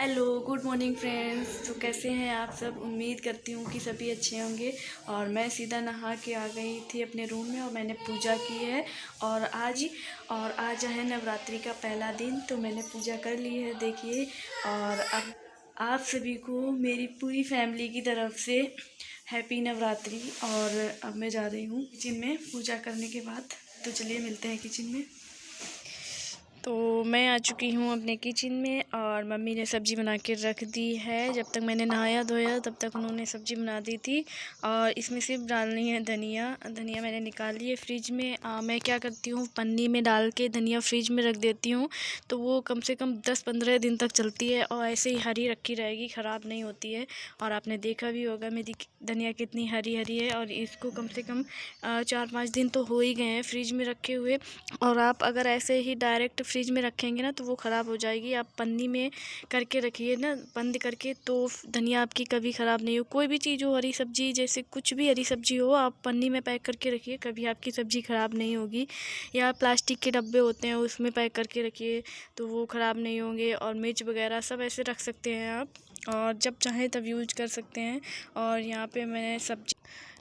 Hello, good morning friends. तो कैसे हैं आप सब? उम्मीद करती हूँ कि सभी अच्छे होंगे। और मैं सीधा नहा के आ गई थी अपने रूम में और मैंने पूजा की है। और आज है नवरात्रि का पहला दिन, तो मैंने पूजा कर ली है, देखिए। और अब आप सभी को मेरी पूरी फैमिली की तरफ से हैप्पी नवरात्रि। और अब मैं जा रही हूँ किचन में पूजा करने के बाद। तो चलिए मिलते हैं किचन में। तो मैं आ चुकी हूँ अपने किचन में और मम्मी ने सब्ज़ी बना के रख दी है। जब तक मैंने नहाया धोया तब तक उन्होंने सब्ज़ी बना दी थी। और इसमें सिर्फ डालनी है धनिया। धनिया मैंने निकाल ली है फ्रिज में। मैं क्या करती हूँ, पन्नी में डाल के धनिया फ्रिज में रख देती हूँ, तो वो कम से कम 10-15 दिन तक चलती है और ऐसे ही हरी रखी रहेगी, ख़राब नहीं होती है। और आपने देखा भी होगा मेरी धनिया कितनी हरी हरी है। और इसको कम से कम 4-5 दिन तो हो ही गए हैं फ्रिज में रखे हुए। और आप अगर ऐसे ही डायरेक्ट फ्रिज में रखेंगे ना तो वो ख़राब हो जाएगी। आप पन्नी में करके रखिए ना, बंद करके, तो धनिया आपकी कभी ख़राब नहीं हो। कोई भी चीज़ हो, हरी सब्ज़ी, जैसे कुछ भी हरी सब्ज़ी हो, आप पन्नी में पैक करके रखिए, कभी आपकी सब्ज़ी ख़राब नहीं होगी। या प्लास्टिक के डब्बे होते हैं उसमें पैक करके रखिए, तो वो ख़राब नहीं होंगे। और मिर्च वगैरह सब ऐसे रख सकते हैं आप, और जब चाहें तब यूज कर सकते हैं। और यहाँ पे मैंने सब्ज़ी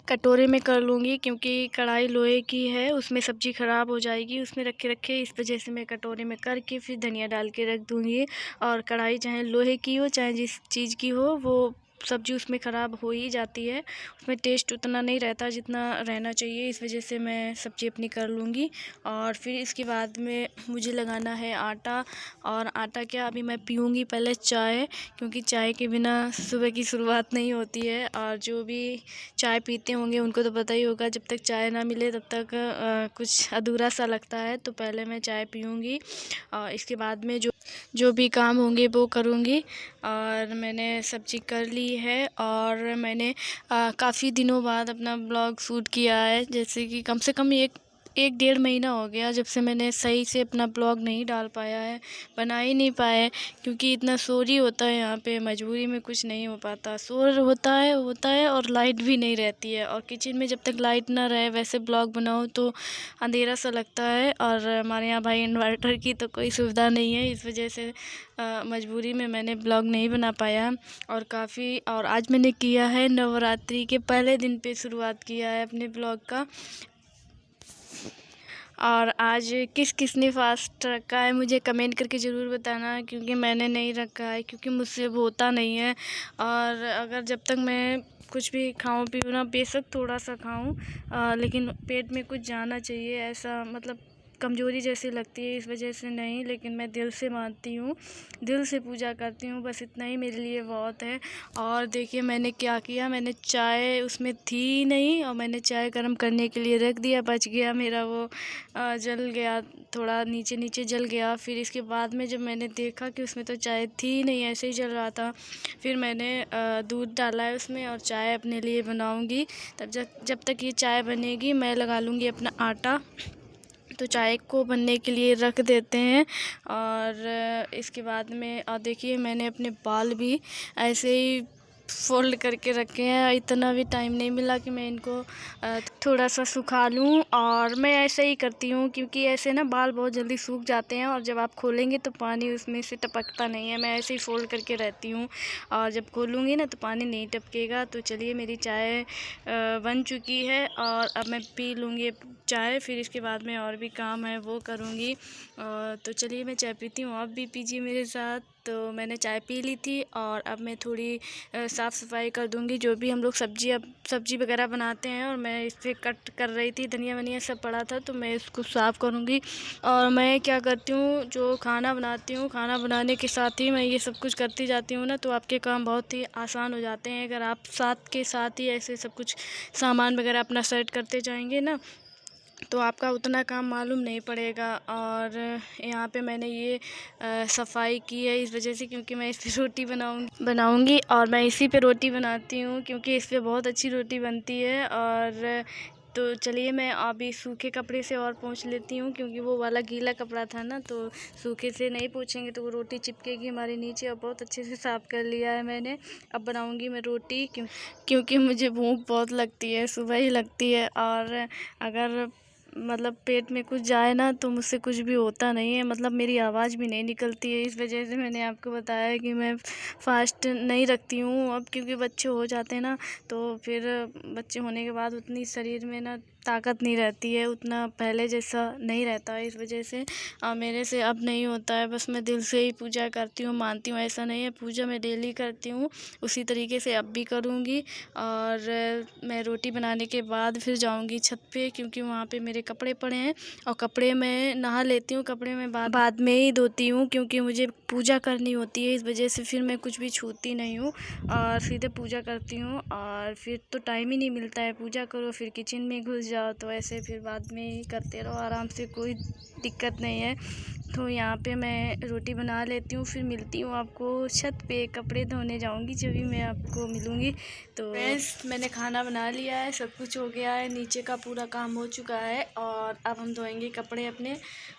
कटोरे में कर लूँगी, क्योंकि कढ़ाई लोहे की है, उसमें सब्ज़ी ख़राब हो जाएगी उसमें रखे रखे। इस वजह से मैं कटोरे में करके फिर धनिया डाल के रख दूँगी। और कढ़ाई चाहे लोहे की हो चाहे जिस चीज़ की हो, वो सब्ज़ी उसमें ख़राब हो ही जाती है। उसमें टेस्ट उतना नहीं रहता जितना रहना चाहिए। इस वजह से मैं सब्ज़ी अपनी कर लूँगी। और फिर इसके बाद में मुझे लगाना है आटा। और आटा क्या, अभी मैं पीऊँगी पहले चाय, क्योंकि चाय के बिना सुबह की शुरुआत नहीं होती है। और जो भी चाय पीते होंगे उनको तो पता ही होगा, जब तक चाय ना मिले तब तक कुछ अधूरा सा लगता है। तो पहले मैं चाय पीऊँगी और इसके बाद में जो जो भी काम होंगे वो करूँगी। और मैंने सब्ज़ी कर ली है। और मैंने काफ़ी दिनों बाद अपना ब्लॉग शूट किया है, जैसे कि कम से कम एक 1-1.5 महीना हो गया जब से मैंने सही से अपना ब्लॉग नहीं डाल पाया है, बना ही नहीं पाए, क्योंकि इतना शोर ही होता है यहाँ पे। मजबूरी में कुछ नहीं हो पाता, शोर होता है और लाइट भी नहीं रहती है। और किचन में जब तक लाइट ना रहे वैसे ब्लॉग बनाओ तो अंधेरा सा लगता है। और हमारे यहाँ भाई इन्वर्टर की तो कोई सुविधा नहीं है, इस वजह से मजबूरी में मैंने ब्लॉग नहीं बना पाया। और आज मैंने किया है नवरात्रि के पहले दिन पे शुरुआत किया है अपने ब्लॉग का। और आज किस किस ने फास्ट रखा है मुझे कमेंट करके ज़रूर बताना, क्योंकि मैंने नहीं रखा है, क्योंकि मुझसे वो होता नहीं है। और अगर जब तक मैं कुछ भी खाऊं पीऊँ ना, बेशक थोड़ा सा खाऊं, लेकिन पेट में कुछ जाना चाहिए, ऐसा मतलब कमज़ोरी जैसी लगती है, इस वजह से नहीं। लेकिन मैं दिल से मानती हूँ, दिल से पूजा करती हूँ, बस इतना ही मेरे लिए बहुत है। और देखिए मैंने क्या किया, मैंने चाय उसमें थी नहीं और मैंने चाय गर्म करने के लिए रख दिया, बच गया मेरा वो, जल गया, थोड़ा नीचे नीचे जल गया। फिर इसके बाद में जब मैंने देखा कि उसमें तो चाय थी नहीं, ऐसे ही जल रहा था, फिर मैंने दूध डाला है उसमें और चाय अपने लिए बनाऊंगी। जब तक ये चाय बनेगी मैं लगा लूँगी अपना आटा। तो चाय को बनने के लिए रख देते हैं। और इसके बाद में देखिए मैंने अपने बाल भी ऐसे ही फ़ोल्ड करके रखे हैं। इतना भी टाइम नहीं मिला कि मैं इनको थोड़ा सा सुखा लूँ। और मैं ऐसे ही करती हूँ, क्योंकि ऐसे ना बाल बहुत जल्दी सूख जाते हैं और जब आप खोलेंगे तो पानी उसमें से टपकता नहीं है। मैं ऐसे ही फ़ोल्ड करके रहती हूँ और जब खोलूँगी ना तो पानी नहीं टपकेगा। तो चलिए मेरी चाय बन चुकी है और अब मैं पी लूँगी चाय, फिर इसके बाद में और भी काम है वो करूँगी। तो चलिए मैं चाय पीती हूँ, आप भी पीजिए मेरे साथ। तो मैंने चाय पी ली थी और अब मैं थोड़ी साफ़ सफाई कर दूँगी। जो भी हम लोग सब्ज़ी वगैरह बनाते हैं, और मैं इस पर कट कर रही थी, धनिया वनिया सब पड़ा था तो मैं इसको साफ़ करूँगी। और मैं क्या करती हूँ, जो खाना बनाती हूँ, खाना बनाने के साथ ही मैं ये सब कुछ करती जाती हूँ ना, तो आपके काम बहुत ही आसान हो जाते हैं। अगर आप साथ के साथ ही ऐसे सब कुछ सामान वगैरह अपना सेट करते जाएंगे ना, तो आपका उतना काम मालूम नहीं पड़ेगा। और यहाँ पे मैंने ये सफाई की है इस वजह से, क्योंकि मैं इस पे रोटी बनाऊँगी और मैं इसी पे रोटी बनाती हूँ, क्योंकि इस पे बहुत अच्छी रोटी बनती है। और तो चलिए मैं अभी सूखे कपड़े से और पोंछ लेती हूँ, क्योंकि वो वाला गीला कपड़ा था ना, तो सूखे से नहीं पोंछेंगे तो वो रोटी चिपकेगी हमारे नीचे। और बहुत अच्छे से साफ़ कर लिया है मैंने। अब बनाऊँगी मैं रोटी, क्योंकि मुझे भूख बहुत लगती है, सुबह ही लगती है। और अगर मतलब पेट में कुछ जाए ना तो मुझसे कुछ भी होता नहीं है, मतलब मेरी आवाज़ भी नहीं निकलती है। इस वजह से मैंने आपको बताया कि मैं फास्ट नहीं रखती हूँ अब, क्योंकि बच्चे हो जाते हैं ना तो फिर बच्चे होने के बाद उतनी शरीर में ना ताकत नहीं रहती है, उतना पहले जैसा नहीं रहता है। इस वजह से मेरे से अब नहीं होता है। बस मैं दिल से ही पूजा करती हूँ, मानती हूँ, ऐसा नहीं है। पूजा मैं डेली करती हूँ, उसी तरीके से अब भी करूँगी। और मैं रोटी बनाने के बाद फिर जाऊँगी छत पे, क्योंकि वहाँ पे मेरे कपड़े पड़े हैं और कपड़े मैं नहा लेती हूँ। कपड़े मैं बाद में ही धोती हूँ, क्योंकि मुझे पूजा करनी होती है। इस वजह से फिर मैं कुछ भी छूती नहीं हूँ और सीधे पूजा करती हूँ। और फिर तो टाइम ही नहीं मिलता है, पूजा करो फिर किचन में घुस जाओ, तो ऐसे फिर बाद में ही करते रहो आराम से, कोई दिक्कत नहीं है। तो यहाँ पे मैं रोटी बना लेती हूँ, फिर मिलती हूँ आपको छत पे। कपड़े धोने जाऊँगी जब भी मैं आपको मिलूँगी। तो फ्रेंड्स, मैंने खाना बना लिया है, सब कुछ हो गया है, नीचे का पूरा काम हो चुका है और अब हम धोएंगे कपड़े अपने।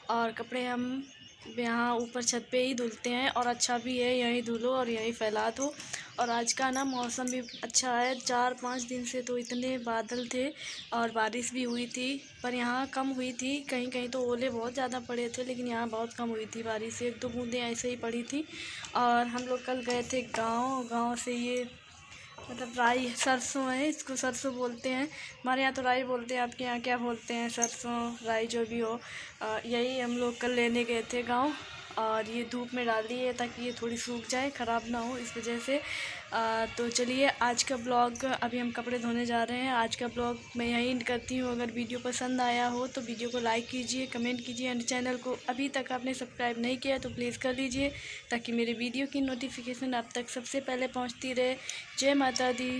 और कपड़े हम यहाँ ऊपर छत पे ही धुलते हैं और अच्छा भी है, यहीं धुलो और यहीं फैला दो। और आज का ना मौसम भी अच्छा है। 4-5 दिन से तो इतने बादल थे और बारिश भी हुई थी, पर यहाँ कम हुई थी। कहीं कहीं तो ओले बहुत ज़्यादा पड़े थे, लेकिन यहाँ बहुत कम हुई थी बारिश, 1-2 बूंदें ऐसे ही पड़ी थी। और हम लोग कल गए थे गाँव से, ये मतलब राई सरसों है, इसको सरसों बोलते हैं। हमारे यहाँ तो राई बोलते हैं, आपके यहाँ क्या बोलते हैं? सरसों, राई, जो भी हो। यही हम लोग कल लेने गए थे गाँव। और ये धूप में डाल दी है ताकि ये थोड़ी सूख जाए, ख़राब ना हो, इस वजह से। तो चलिए आज का ब्लॉग, अभी हम कपड़े धोने जा रहे हैं। आज का ब्लॉग मैं यहीं एंड करती हूँ। अगर वीडियो पसंद आया हो तो वीडियो को लाइक कीजिए, कमेंट कीजिए, एंड चैनल को अभी तक आपने सब्सक्राइब नहीं किया तो प्लीज़ कर लीजिए, ताकि मेरे वीडियो की नोटिफिकेशन आप तक सबसे पहले पहुँचती रहे। जय माता दी।